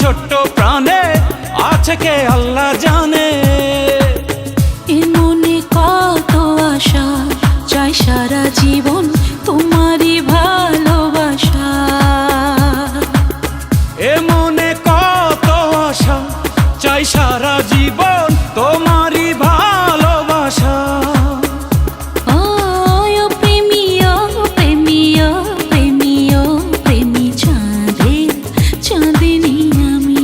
ছোট্ট প্রাণে আছে কে আল্লাহ জানে। এ মনে কত আশা, চাই সারা জীবন তোমারই ভালোবাসা। এ মনে কত আশা, চাই সারা জীবন তোমারই ভালোবাসা। ও প্রেমী, ও প্রেমী, ও প্রেমী, ও প্রেমী চাঁদের চাঁদিনী আমি।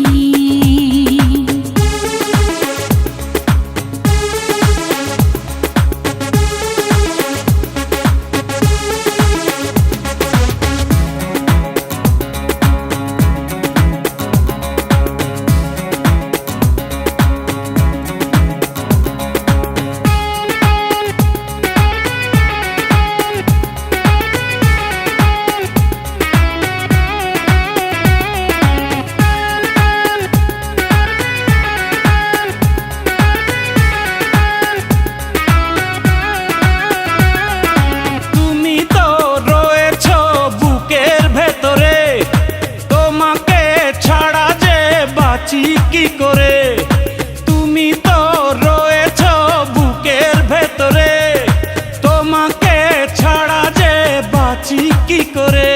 কি করে তুমি তো রয়েছো বুকের ভেতরে, তোমাকে ছাড়া যে বাঁচি কি করে।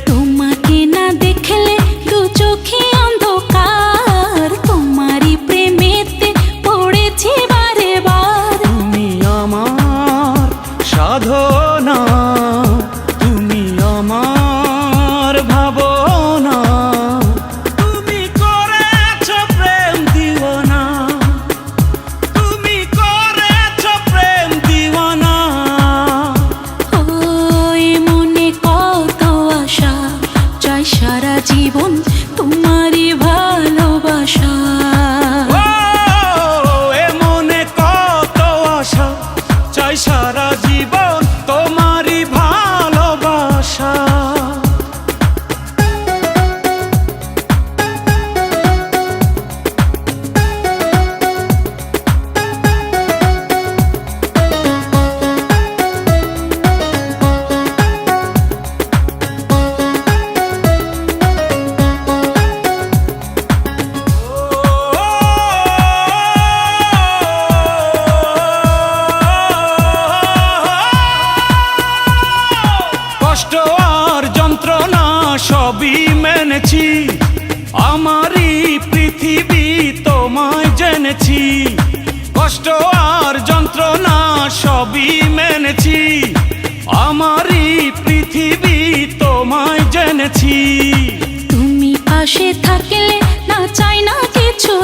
তোমাকে না দেখলে দু চোখে অন্ধকার, তোমারই প্রেমেতে পড়েছি বারে বার। তুমি আমার সাধনা, তুমি আমার ভাবনা, সারা জীবন তোমারই ভালোবাসা। এ মনে কত আশা, চাই সারা জীবন তোমারই ভালোবাসা। কষ্ট আর যন্ত্রণা সবই মেনেছি, আমারই পৃথিবী তোমায় জেনেছি। কষ্ট আর যন্ত্রণা সবই মেনেছি, আমারই পৃথিবী তোমায় জেনেছি। তুমি পাশে থাকলে না চাই না কিছু